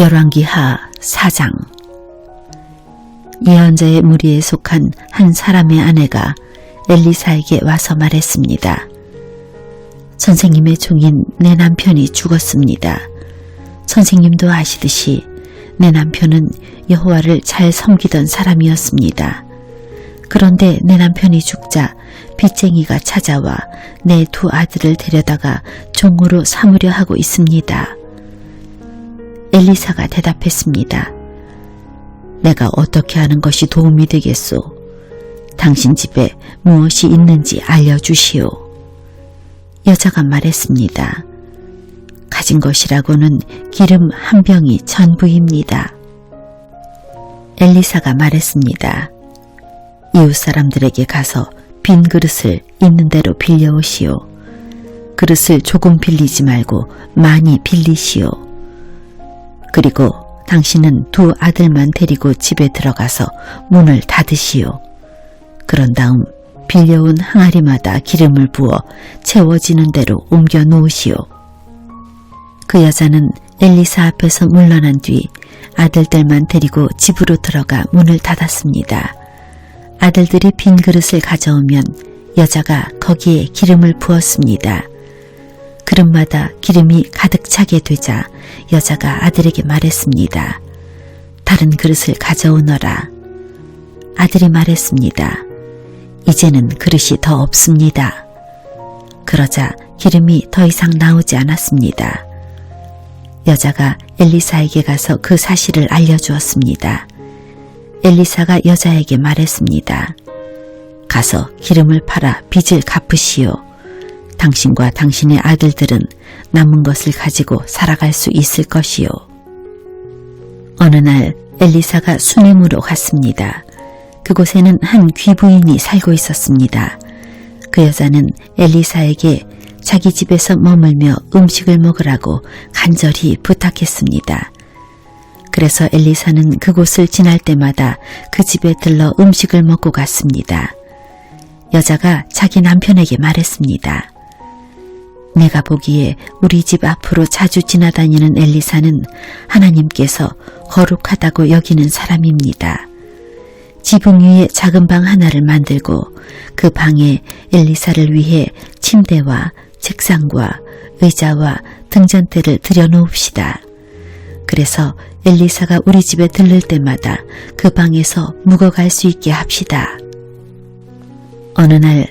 열왕기하 4장. 예언자의 무리에 속한 한 사람의 아내가 엘리사에게 와서 말했습니다. 선생님의 종인 내 남편이 죽었습니다. 선생님도 아시듯이 내 남편은 여호와를 잘 섬기던 사람이었습니다. 그런데 내 남편이 죽자 빚쟁이가 찾아와 내 두 아들을 데려다가 종으로 삼으려 하고 있습니다. 엘리사가 대답했습니다. 내가 어떻게 하는 것이 도움이 되겠소? 당신 집에 무엇이 있는지 알려주시오. 여자가 말했습니다. 가진 것이라고는 기름 한 병이 전부입니다. 엘리사가 말했습니다. 이웃 사람들에게 가서 빈 그릇을 있는 대로 빌려오시오. 그릇을 조금 빌리지 말고 많이 빌리시오. 그리고 당신은 두 아들만 데리고 집에 들어가서 문을 닫으시오. 그런 다음 빌려온 항아리마다 기름을 부어 채워지는 대로 옮겨 놓으시오. 그 여자는 엘리사 앞에서 물러난 뒤 아들들만 데리고 집으로 들어가 문을 닫았습니다. 아들들이 빈 그릇을 가져오면 여자가 거기에 기름을 부었습니다. 그릇마다 기름이 가득 차게 되자 여자가 아들에게 말했습니다. 다른 그릇을 가져오너라. 아들이 말했습니다. 이제는 그릇이 더 없습니다. 그러자 기름이 더 이상 나오지 않았습니다. 여자가 엘리사에게 가서 그 사실을 알려주었습니다. 엘리사가 여자에게 말했습니다. 가서 기름을 팔아 빚을 갚으시오. 당신과 당신의 아들들은 남은 것을 가지고 살아갈 수 있을 것이요. 어느 날 엘리사가 수넴으로 갔습니다. 그곳에는 한 귀부인이 살고 있었습니다. 그 여자는 엘리사에게 자기 집에서 머물며 음식을 먹으라고 간절히 부탁했습니다. 그래서 엘리사는 그곳을 지날 때마다 그 집에 들러 음식을 먹고 갔습니다. 여자가 자기 남편에게 말했습니다. 내가 보기에 우리 집 앞으로 자주 지나다니는 엘리사는 하나님께서 거룩하다고 여기는 사람입니다. 지붕 위에 작은 방 하나를 만들고 그 방에 엘리사를 위해 침대와 책상과 의자와 등잔대를 들여놓읍시다. 그래서 엘리사가 우리 집에 들를 때마다 그 방에서 묵어갈 수 있게 합시다. 어느 날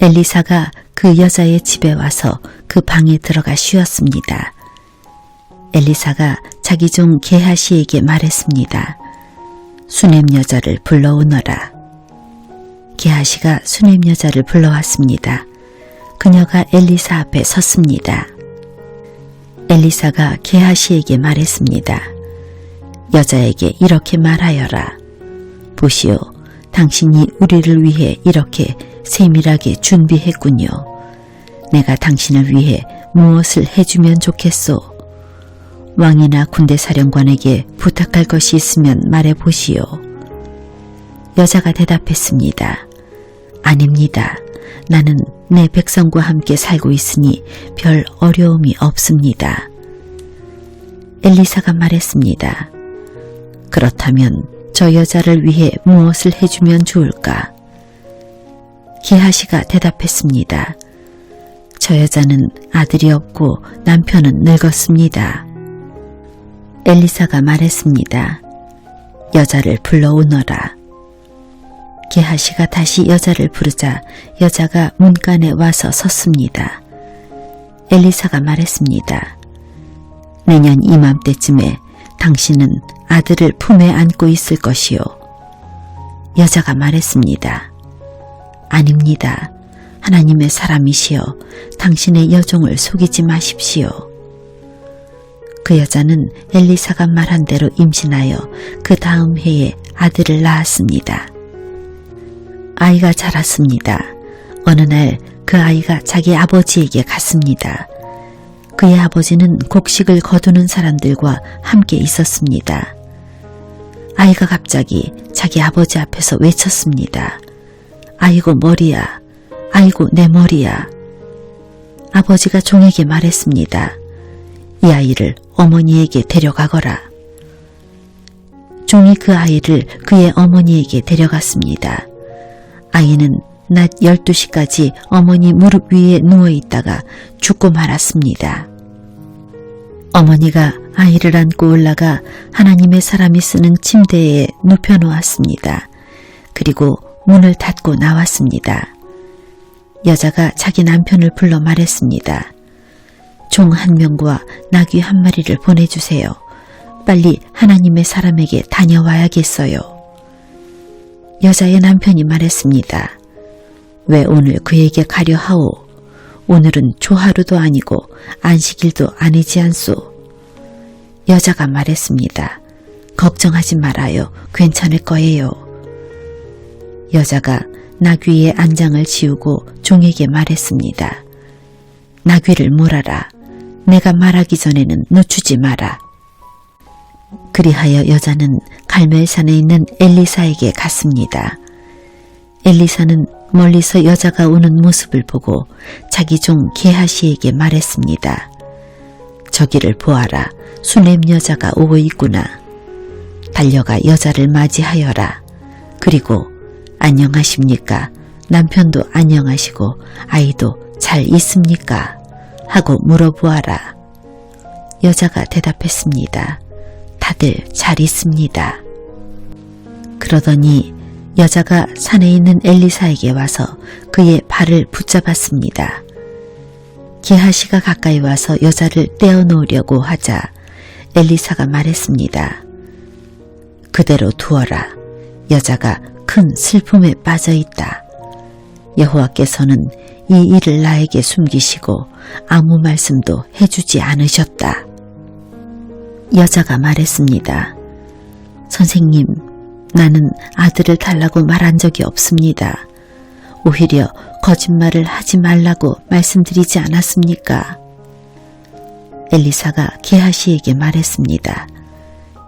엘리사가 그 여자의 집에 와서 그 방에 들어가 쉬었습니다. 엘리사가 자기 종 게하시에게 말했습니다. 수넴 여자를 불러오너라. 게하시가 수넴 여자를 불러왔습니다. 그녀가 엘리사 앞에 섰습니다. 엘리사가 게하시에게 말했습니다. 여자에게 이렇게 말하여라. 보시오, 당신이 우리를 위해 이렇게 세밀하게 준비했군요. 내가 당신을 위해 무엇을 해주면 좋겠소? 왕이나 군대 사령관에게 부탁할 것이 있으면 말해보시오. 여자가 대답했습니다. 아닙니다. 나는 내 백성과 함께 살고 있으니 별 어려움이 없습니다. 엘리사가 말했습니다. 그렇다면 저 여자를 위해 무엇을 해주면 좋을까? 게하시가 대답했습니다. 저 여자는 아들이 없고 남편은 늙었습니다. 엘리사가 말했습니다. 여자를 불러오너라. 게하시가 다시 여자를 부르자 여자가 문간에 와서 섰습니다. 엘리사가 말했습니다. 내년 이맘때쯤에 당신은 아들을 품에 안고 있을 것이요. 여자가 말했습니다. 아닙니다. 하나님의 사람이시여 당신의 여종을 속이지 마십시오. 그 여자는 엘리사가 말한 대로 임신하여 그 다음 해에 아들을 낳았습니다. 아이가 자랐습니다. 어느 날 그 아이가 자기 아버지에게 갔습니다. 그의 아버지는 곡식을 거두는 사람들과 함께 있었습니다. 아이가 갑자기 자기 아버지 앞에서 외쳤습니다. 아이고 머리야, 아이고 내 머리야. 아버지가 종에게 말했습니다. 이 아이를 어머니에게 데려가거라. 종이 그 아이를 그의 어머니에게 데려갔습니다. 아이는 낮 12시까지 어머니 무릎 위에 누워있다가 죽고 말았습니다. 어머니가 아이를 안고 올라가 하나님의 사람이 쓰는 침대에 눕혀놓았습니다. 그리고 문을 닫고 나왔습니다. 여자가 자기 남편을 불러 말했습니다. 종 한 명과 나귀 한 마리를 보내주세요. 빨리 하나님의 사람에게 다녀와야겠어요. 여자의 남편이 말했습니다. 왜 오늘 그에게 가려 하오? 오늘은 조하루도 아니고 안식일도 아니지 않소. 여자가 말했습니다. 걱정하지 말아요. 괜찮을 거예요. 여자가 나귀의 안장을 지우고 종에게 말했습니다. 나귀를 몰아라. 내가 말하기 전에는 늦추지 마라. 그리하여 여자는 갈멜산에 있는 엘리사에게 갔습니다. 엘리사는 멀리서 여자가 오는 모습을 보고 자기 종 게하시에게 말했습니다. 저기를 보아라. 수넴 여자가 오고 있구나. 달려가 여자를 맞이하여라. 그리고 안녕하십니까? 남편도 안녕하시고 아이도 잘 있습니까? 하고 물어보아라. 여자가 대답했습니다. 다들 잘 있습니다. 그러더니 여자가 산에 있는 엘리사에게 와서 그의 발을 붙잡았습니다. 게하시가 가까이 와서 여자를 떼어놓으려고 하자 엘리사가 말했습니다. 그대로 두어라. 여자가 큰 슬픔에 빠져있다. 여호와께서는 이 일을 나에게 숨기시고 아무 말씀도 해주지 않으셨다. 여자가 말했습니다. 선생님, 나는 아들을 달라고 말한 적이 없습니다. 오히려 거짓말을 하지 말라고 말씀드리지 않았습니까? 엘리사가 게하시에게 말했습니다.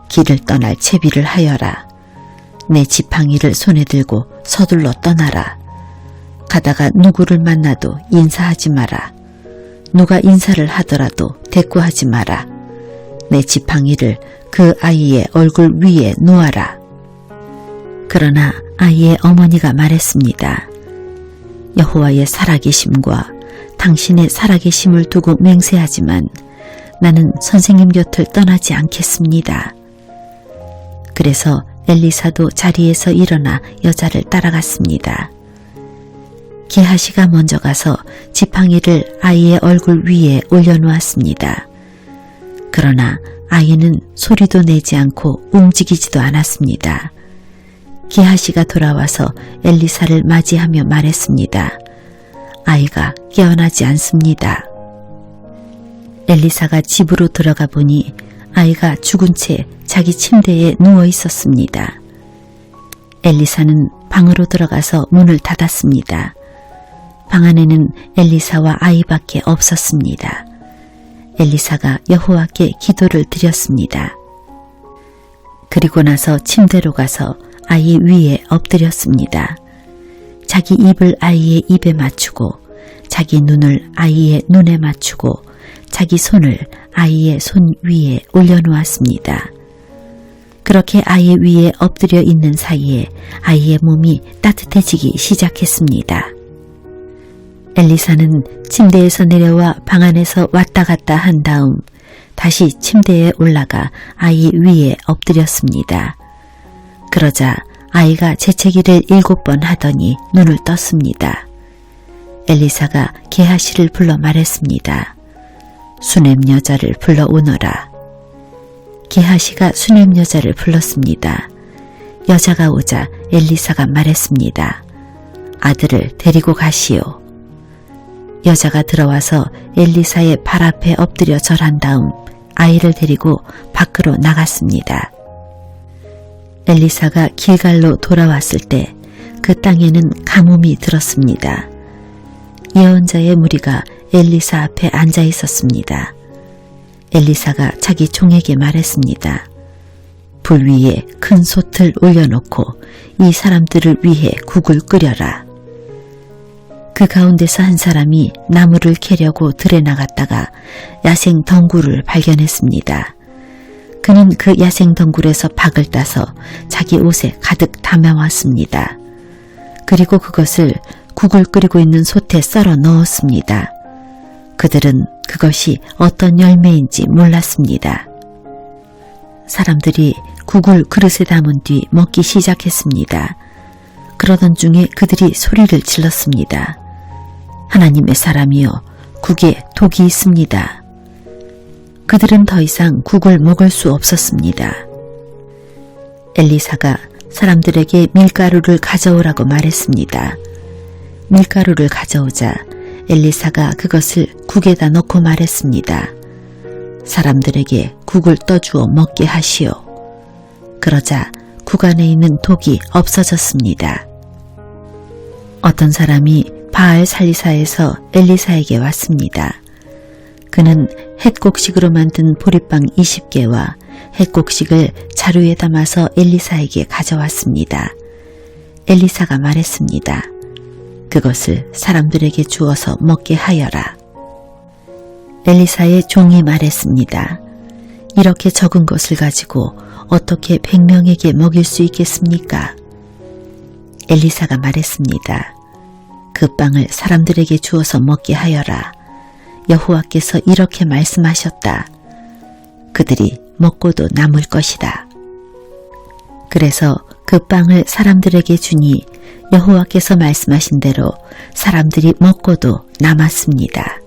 길을 떠날 채비를 하여라. 내 지팡이를 손에 들고 서둘러 떠나라. 가다가 누구를 만나도 인사하지 마라. 누가 인사를 하더라도 대꾸하지 마라. 내 지팡이를 그 아이의 얼굴 위에 놓아라. 그러나 아이의 어머니가 말했습니다. 여호와의 살아계심과 당신의 살아계심을 두고 맹세하지만 나는 선생님 곁을 떠나지 않겠습니다. 그래서 엘리사도 자리에서 일어나 여자를 따라갔습니다. 게하시가 먼저 가서 지팡이를 아이의 얼굴 위에 올려놓았습니다. 그러나 아이는 소리도 내지 않고 움직이지도 않았습니다. 게하시가 돌아와서 엘리사를 맞이하며 말했습니다. 아이가 깨어나지 않습니다. 엘리사가 집으로 들어가 보니 아이가 죽은 채 자기 침대에 누워 있었습니다. 엘리사는 방으로 들어가서 문을 닫았습니다. 방 안에는 엘리사와 아이밖에 없었습니다. 엘리사가 여호와께 기도를 드렸습니다. 그리고 나서 침대로 가서 아이 위에 엎드렸습니다. 자기 입을 아이의 입에 맞추고 자기 눈을 아이의 눈에 맞추고 자기 손을 아이의 손 위에 올려놓았습니다. 그렇게 아이 위에 엎드려 있는 사이에 아이의 몸이 따뜻해지기 시작했습니다. 엘리사는 침대에서 내려와 방 안에서 왔다 갔다 한 다음 다시 침대에 올라가 아이 위에 엎드렸습니다. 그러자 아이가 재채기를 7번 하더니 눈을 떴습니다. 엘리사가 게하시를 불러 말했습니다. 수넴 여자를 불러오너라. 게하시가 수넴 여자를 불렀습니다. 여자가 오자 엘리사가 말했습니다. 아들을 데리고 가시오. 여자가 들어와서 엘리사의 발 앞에 엎드려 절한 다음 아이를 데리고 밖으로 나갔습니다. 엘리사가 길갈로 돌아왔을 때 그 땅에는 가뭄이 들었습니다. 예언자의 무리가 엘리사 앞에 앉아 있었습니다. 엘리사가 자기 종에게 말했습니다. 불 위에 큰 솥을 올려놓고 이 사람들을 위해 국을 끓여라. 그 가운데서 한 사람이 나무를 캐려고 들에 나갔다가 야생 덩굴을 발견했습니다. 그는 그 야생덩굴에서 박을 따서 자기 옷에 가득 담아왔습니다. 그리고 그것을 국을 끓이고 있는 솥에 썰어 넣었습니다. 그들은 그것이 어떤 열매인지 몰랐습니다. 사람들이 국을 그릇에 담은 뒤 먹기 시작했습니다. 그러던 중에 그들이 소리를 질렀습니다. 하나님의 사람이여, 국에 독이 있습니다. 그들은 더 이상 국을 먹을 수 없었습니다. 엘리사가 사람들에게 밀가루를 가져오라고 말했습니다. 밀가루를 가져오자 엘리사가 그것을 국에다 넣고 말했습니다. 사람들에게 국을 떠주어 먹게 하시오. 그러자 국 안에 있는 독이 없어졌습니다. 어떤 사람이 바알 살리사에서 엘리사에게 왔습니다. 그는 햇곡식으로 만든 보리빵 20개와 햇곡식을 자루에 담아서 엘리사에게 가져왔습니다. 엘리사가 말했습니다. 그것을 사람들에게 주어서 먹게 하여라. 엘리사의 종이 말했습니다. 이렇게 적은 것을 가지고 어떻게 100명에게 먹일 수 있겠습니까? 엘리사가 말했습니다. 그 빵을 사람들에게 주어서 먹게 하여라. 여호와께서 이렇게 말씀하셨다. 그들이 먹고도 남을 것이다. 그래서 그 빵을 사람들에게 주니 여호와께서 말씀하신 대로 사람들이 먹고도 남았습니다.